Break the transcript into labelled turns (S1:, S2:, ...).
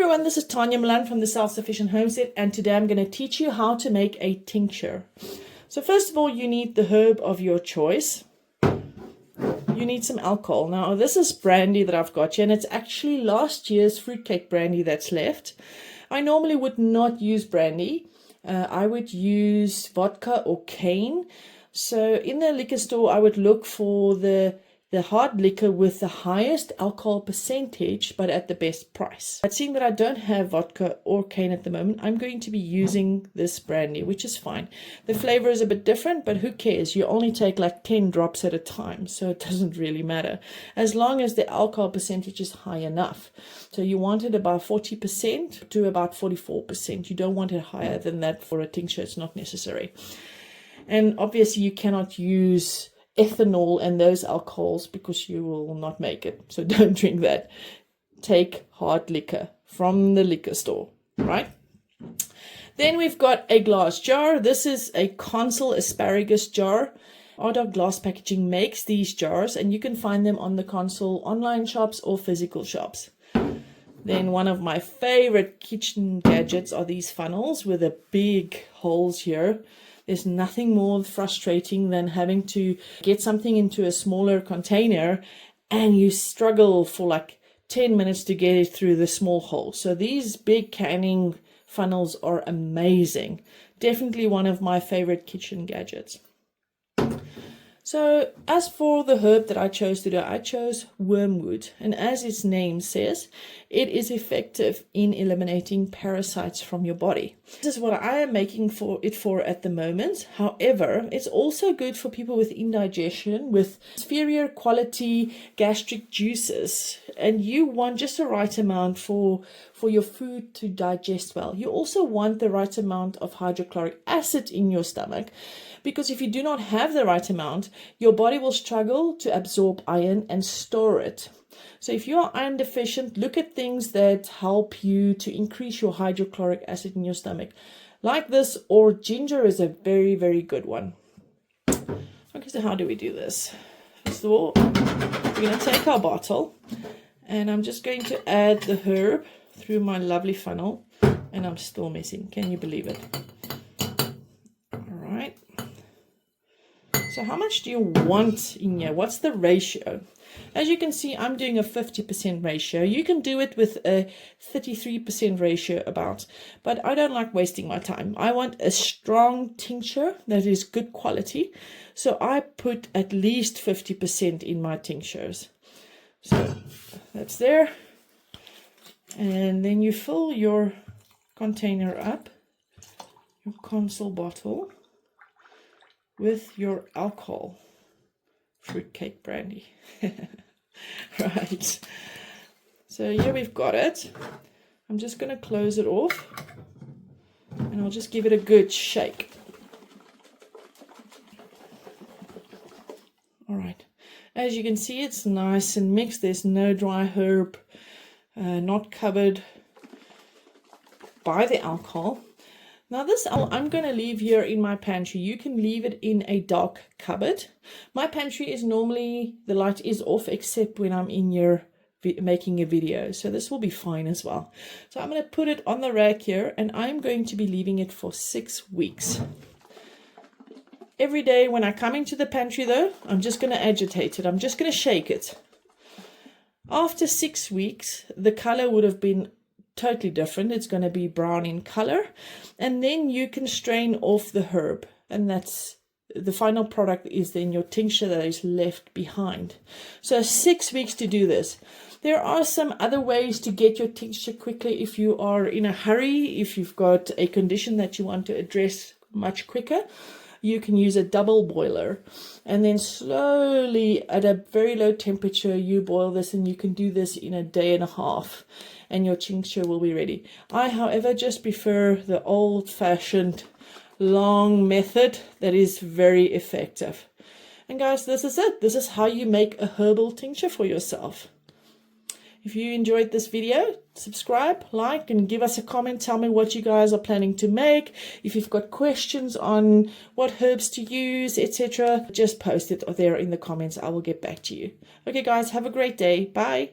S1: everyone, this is Tanya Milan from the Self-Sufficient Homestead, and today I'm going to teach you how to make a tincture. So first of all, you need the herb of your choice. You need some alcohol. Now this is brandy that I've got here, and it's actually last year's fruitcake brandy that's left. I normally would not use brandy. I would use vodka or cane. So in the liquor store, I would look for the hard liquor with the highest alcohol percentage, but at the best price. But seeing that I don't have vodka or cane at the moment, I'm going to be using this brandy, which is fine. The flavor is a bit different, but who cares? You only take like 10 drops at a time, so it doesn't really matter, as long as the alcohol percentage is high enough. So you want it about 40% to about 44%. You don't want it higher than that for a tincture. It's not necessary. And obviously you cannot use ethanol and those alcohols because you will not make it. So don't drink that. Take hard liquor from the liquor store, right? Then we've got a glass jar. This is a Consol asparagus jar. Ardog Glass Packaging makes these jars, and you can find them on the Consol online shops or physical shops. Then one of my favorite kitchen gadgets are these funnels with the big holes here. There's nothing more frustrating than having to get something into a smaller container and you struggle for like 10 minutes to get it through the small hole. So these big canning funnels are amazing. Definitely one of my favorite kitchen gadgets. So as for the herb that I chose today, I chose wormwood. And as its name says, it is effective in eliminating parasites from your body. This is what I am making it for at the moment. However, it's also good for people with indigestion, with inferior quality gastric juices. And you want just the right amount for your food to digest well. You also want the right amount of hydrochloric acid in your stomach, because if you do not have the right amount, your body will struggle to absorb iron and store it. So if you are iron deficient, look at things that help you to increase your hydrochloric acid in your stomach. Like this, or ginger is a very, very good one. Okay, so how do we do this? First of all, we're going to take our bottle, and I'm just going to add the herb through my lovely funnel, and I'm still messing. Can you believe it? All right. So how much do you want in here? What's the ratio? As you can see, I'm doing a 50% ratio. You can do it with a 33% ratio about, but I don't like wasting my time. I want a strong tincture that is good quality. So I put at least 50% in my tinctures. So that's there. And then you fill your container up, your Consol bottle, with your alcohol, fruitcake brandy. Right, so here we've got it. I'm just going to close it off, and I'll just give it a good shake. All right, as you can see, it's nice and mixed. There's no dry herb, not covered by the alcohol. Now this I'm going to leave here in my pantry. You can leave it in a dark cupboard. My pantry is normally, the light is off except when I'm in here making a video. So this will be fine as well. So I'm going to put it on the rack here, and I'm going to be leaving it for 6 weeks. Every day when I come into the pantry though, I'm just going to agitate it. I'm just going to shake it. After 6 weeks, the color would have been totally different. It's going to be brown in color, and then you can strain off the herb, and that's the final product is then your tincture that is left behind. So 6 weeks to do this. There are some other ways to get your tincture quickly if you are in a hurry, if you've got a condition that you want to address much quicker. You can use a double boiler, and then slowly at a very low temperature you boil this, and you can do this in a day and a half, and your tincture will be ready. I, however, just prefer the old-fashioned long method that is very effective. And guys, this is it. This is how you make a herbal tincture for yourself. If you enjoyed this video, subscribe, like, and give us a comment. Tell me what you guys are planning to make. If you've got questions on what herbs to use, etc., just post it there in the comments. I will get back to you. Okay, guys, have a great day. Bye.